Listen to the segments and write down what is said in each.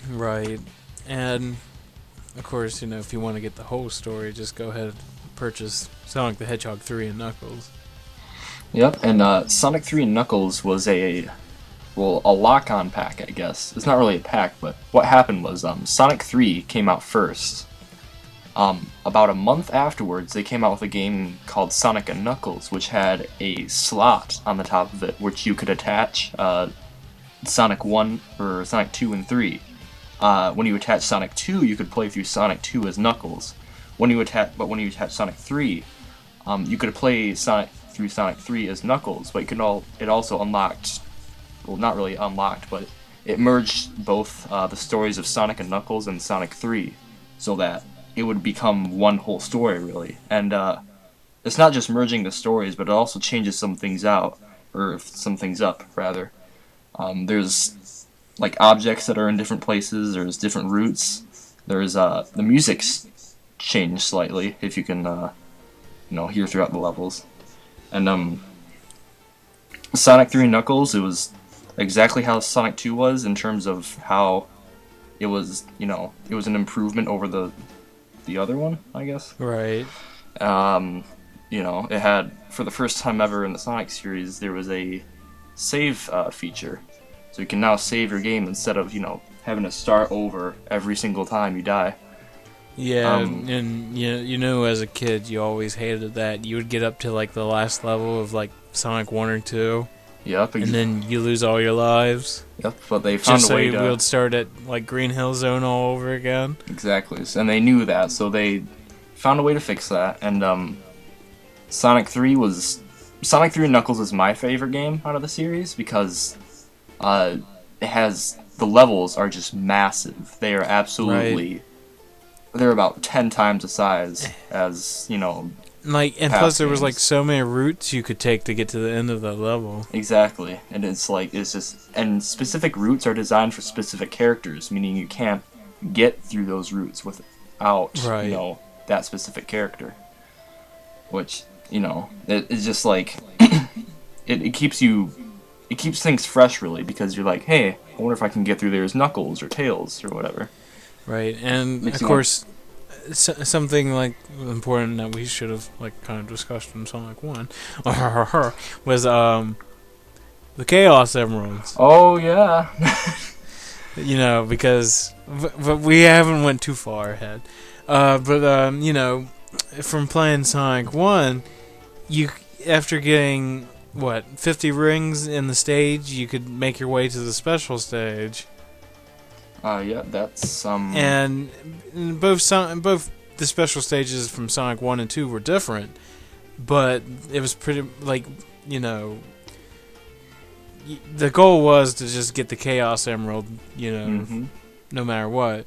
Right. And, of course, if you want to get the whole story, just go ahead and purchase Sonic the Hedgehog 3 and Knuckles. Yep, and Sonic 3 and Knuckles was a lock-on pack, I guess. It's not really a pack, but what happened was Sonic 3 came out first. About a month afterwards, they came out with a game called Sonic and Knuckles, which had a slot on the top of it, which you could attach Sonic 1 or Sonic 2 and 3. When you attach Sonic 2, you could play through Sonic 2 as Knuckles. When you attach Sonic 3, you could play through Sonic 3 as Knuckles, but it also unlocked, well, not really unlocked, but it merged both the stories of Sonic and Knuckles and Sonic 3, so that it would become one whole story, really. And it's not just merging the stories, but it also changes some things up, rather. There's like objects that are in different places. There's different routes. There's the music's changed slightly, if you can hear throughout the levels. And Sonic 3 and Knuckles, it was exactly how Sonic 2 was in terms of how it was. It was an improvement over the other one, I guess. Right. It had, for the first time ever in the Sonic series, there was a save feature. So you can now save your game instead of, having to start over every single time you die. Yeah, and as a kid, you always hated that. You would get up to, like, the last level of, like, Sonic 1 or 2. Yep. And then you lose all your lives. Yep, but they found a way to... Just so you would start at, like, Green Hill Zone all over again. Exactly, and they knew that, so they found a way to fix that. And Sonic 3 and Knuckles is my favorite game out of the series because the levels are just massive. They are absolutely... Right. They're about 10 times the size as, Like, and plus there was, like, so many routes you could take to get to the end of the level. Exactly. And and specific routes are designed for specific characters, meaning you can't get through those routes without, that specific character. Which, it's just like, it keeps things fresh, really, because you're like, hey, I wonder if I can get through there as Knuckles or Tails or whatever. Right, and of course, something like important that we should have kind of discussed in Sonic 1 was the Chaos Emeralds. Oh yeah. Because but we haven't went too far ahead. From playing Sonic 1, you after getting 50 rings in the stage, you could make your way to the special stage. Yeah, that's And both the special stages from Sonic 1 and 2 were different, but it was pretty the goal was to just get the Chaos Emerald, no matter what.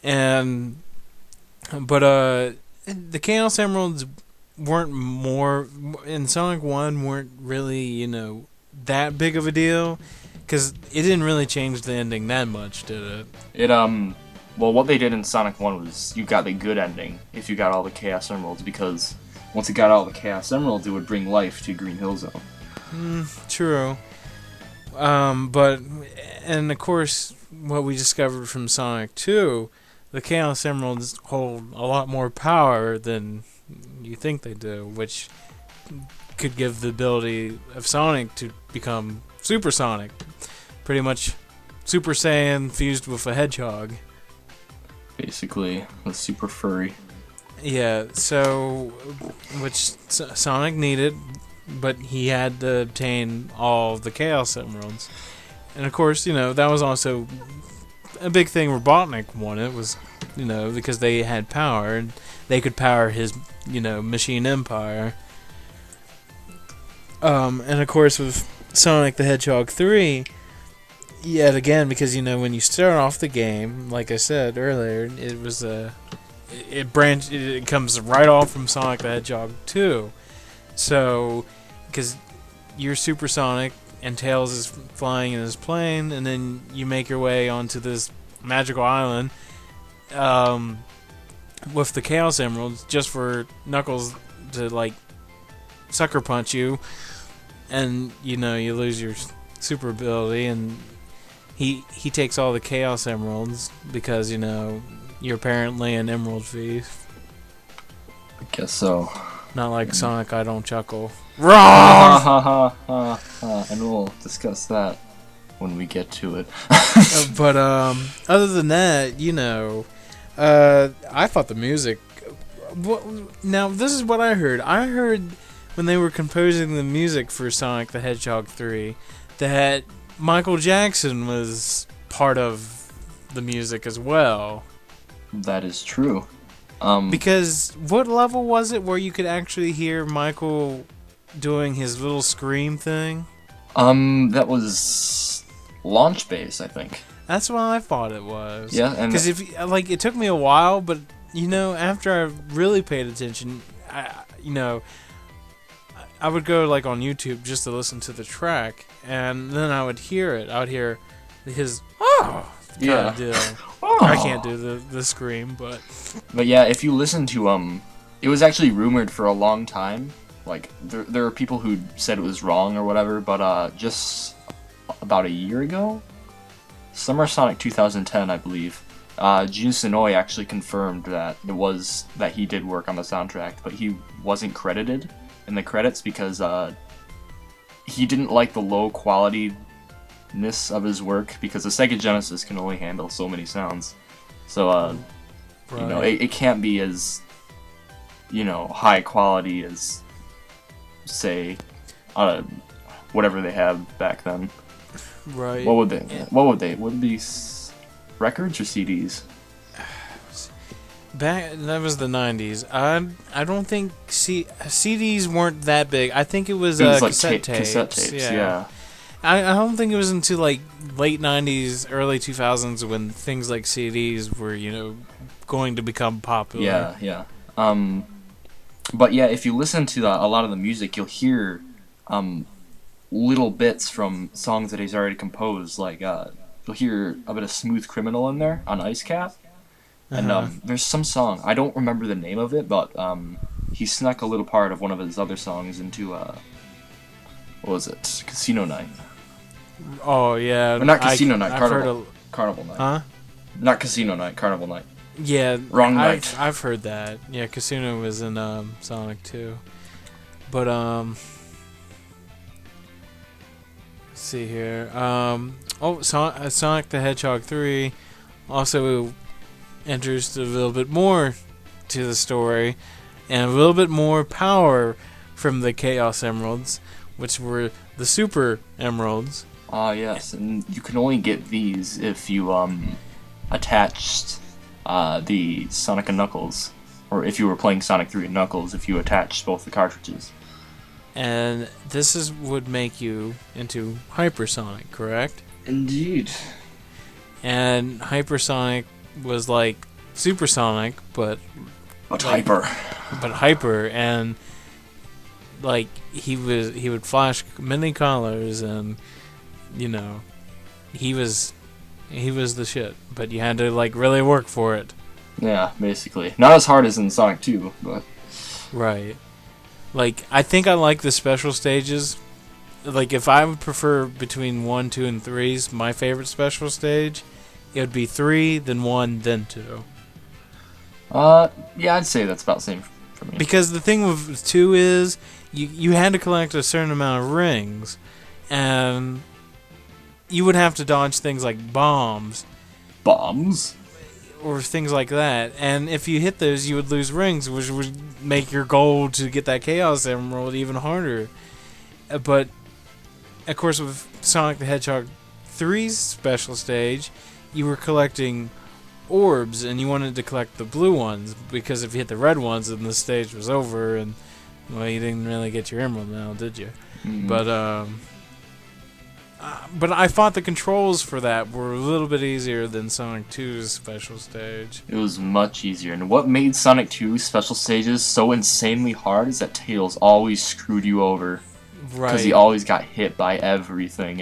But the Chaos Emeralds in Sonic 1 weren't really, that big of a deal. Because it didn't really change the ending that much, did it? Well, what they did in Sonic 1 was you got the good ending if you got all the Chaos Emeralds, because once you got all the Chaos Emeralds, it would bring life to Green Hill Zone. True. And of course, what we discovered from Sonic 2, the Chaos Emeralds hold a lot more power than you think they do, which could give the ability of Sonic to become Super Sonic. Pretty much Super Saiyan fused with a hedgehog. Basically, a super furry. Yeah, so... which Sonic needed, but he had to obtain all of the Chaos Emeralds. And of course, that was also a big thing Robotnik wanted, was, because they had power, and they could power his, machine empire. And of course with Sonic the Hedgehog 3, yet again, because when you start off the game, like I said earlier, it was it comes right off from Sonic the Hedgehog 2. So, because you're Super Sonic and Tails is flying in his plane, and then you make your way onto this magical island with the Chaos Emeralds, just for Knuckles to sucker punch you, and you lose your super ability, and he takes all the Chaos Emeralds because, you know, you're apparently an Emerald Thief. I guess so. Not like Sonic, I don't chuckle. Wrong! And we'll discuss that when we get to it. But other than that, you know, I thought the music. Now this is what I heard. I heard when they were composing the music for Sonic the Hedgehog 3 that Michael Jackson was part of the music as well. That is true. Because what level was it where you could actually hear Michael doing his little scream thing? That was Launch Base, I think. That's what I thought it was. Yeah, and because it took me a while, but you know, after I really paid attention, I would go like on YouTube just to listen to the track, and then I would hear it. I would hear his yeah. Deal. I can't do the scream, but yeah, if you listen to it was actually rumored for a long time. Like there are people who said it was wrong or whatever, but just about a year ago, Summer Sonic 2010, I believe, Jun Senoi actually confirmed that that he did work on the soundtrack, but he wasn't credited in the credits because he didn't like the low qualityness of his work, because the Sega Genesis can only handle so many sounds. So right. you know, it can't be as, you know, high quality as, say, whatever they have back then. Right. What would it be records or CDs? That was the 90s. I don't think CDs weren't that big. I think it was like cassette tapes. Cassette tapes, yeah. I don't think it was until like late 90s, early 2000s when things like CDs were, you know, going to become popular. Yeah. But yeah, if you listen to a lot of the music, you'll hear little bits from songs that he's already composed. Like you'll hear a bit of Smooth Criminal in there on Icecyrpt. And there's some song, I don't remember the name of it, but he snuck a little part of one of his other songs into what was it? Casino Night. Oh yeah. Or not Casino Night, Carnival Night. Huh? Not Casino Night, Carnival Night. Yeah. Wrong night. I've heard that. Yeah, Casino was in Sonic 2. But let's see here. Sonic the Hedgehog 3 also enters a little bit more to the story and a little bit more power from the Chaos Emeralds, which were the Super Emeralds. Yes, and you can only get these if you attached the Sonic and Knuckles, or if you were playing Sonic 3 and Knuckles, if you attached both the cartridges. And this would make you into Hypersonic, correct? Indeed. And Hypersonic was like Supersonic, but hyper. But hyper, and like he would flash many colors, and you know, he was the shit. But you had to like really work for it. Yeah, basically. Not as hard as in Sonic 2, but right. Like I think I like the special stages. Like if I would prefer between 1, 2, and 3's, my favorite special stage, it would be 3, then 1, then 2. Yeah, I'd say that's about the same for me. Because the thing with 2 is you had to collect a certain amount of rings, and you would have to dodge things like bombs. Bombs? Or things like that. And if you hit those, you would lose rings, which would make your goal to get that Chaos Emerald even harder. But, of course, with Sonic the Hedgehog 3's special stage, you were collecting orbs, and you wanted to collect the blue ones, because if you hit the red ones, then the stage was over, and, well, you didn't really get your emerald now, did you? Mm-hmm. But I thought the controls for that were a little bit easier than Sonic 2's special stage. It was much easier, and what made Sonic 2's special stages so insanely hard is that Tails always screwed you over. Right. Because he always got hit by everything,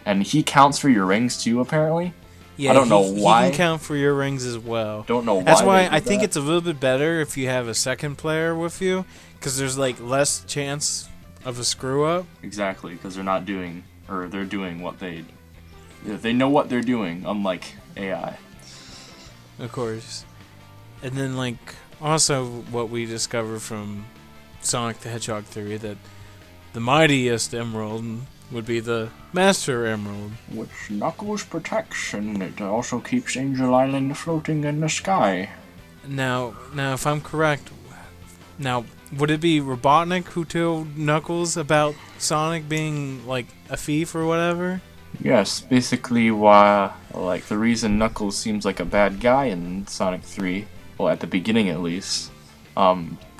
and he counts for your rings too, apparently. Yeah, I don't know why. He can count for your rings as well. Don't know why. That's why I think it's a little bit better if you have a second player with you, because there's like less chance of a screw up. Exactly, because they're doing what they They know what they're doing, unlike AI. Of course. And then, like, also what we discovered from Sonic the Hedgehog 3, that the mightiest emerald would be the Master Emerald. Which Knuckles protects, and it also keeps Angel Island floating in the sky. Now, if I'm correct, would it be Robotnik who told Knuckles about Sonic being, like, a thief or whatever? Yes, basically why, like, the reason Knuckles seems like a bad guy in Sonic 3, well, at the beginning at least,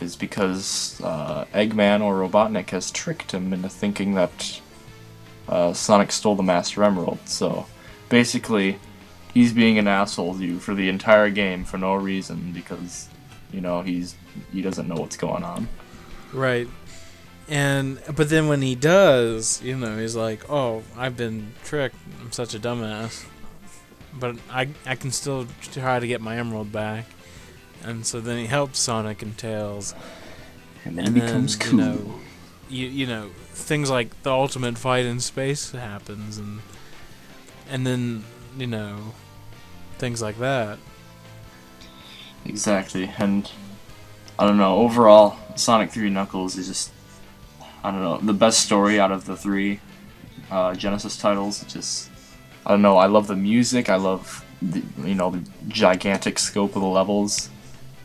is because Eggman or Robotnik has tricked him into thinking that Sonic stole the Master Emerald. So, basically, he's being an asshole to you for the entire game for no reason, because, you know, he doesn't know what's going on. Right. But then when he does, you know, he's like, oh, I've been tricked. I'm such a dumbass. But I can still try to get my emerald back. And so then he helps Sonic and Tails. And then he becomes cool. You know, things like the ultimate fight in space happens. And then, you know, things like that. Exactly. And, I don't know, overall, Sonic 3 Knuckles is just, I don't know, the best story out of the 3 Genesis titles. Just, I don't know, I love the music, I love the gigantic scope of the levels.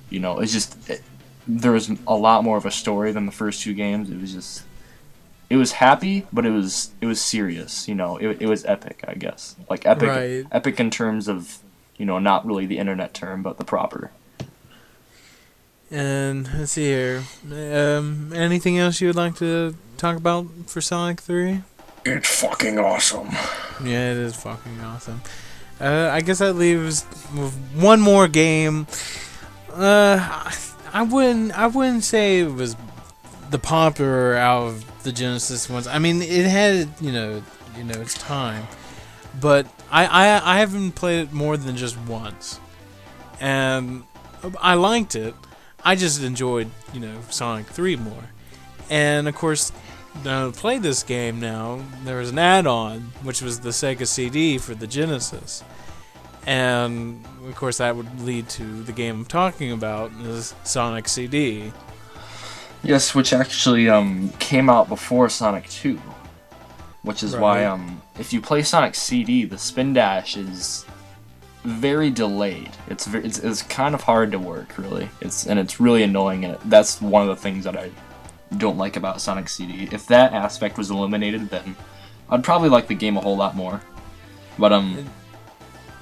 You know, it's just, there was a lot more of a story than the first 2 games. It was happy, but it was serious, you know, it was epic, I guess. Like, epic, right. Epic in terms of, you know, not really the internet term, but the proper. And let's see here. Anything else you would like to talk about for Sonic 3? It's fucking awesome. Yeah, it is fucking awesome. I guess that leaves with one more game. I wouldn't say it was the popular out of the Genesis ones. I mean, it had you know its time, but I haven't played it more than just once, and I liked it. I just enjoyed, you know, Sonic 3 more. And, of course, to play this game now, there was an add-on, which was the Sega CD for the Genesis. And, of course, that would lead to the game I'm talking about, the Sonic CD. Yes, which actually came out before Sonic 2. Which is why, if you play Sonic CD, the spin dash is very delayed. It's kind of hard to work, really. It's really annoying, and that's one of the things that I don't like about Sonic CD. If that aspect was eliminated, then I'd probably like the game a whole lot more. But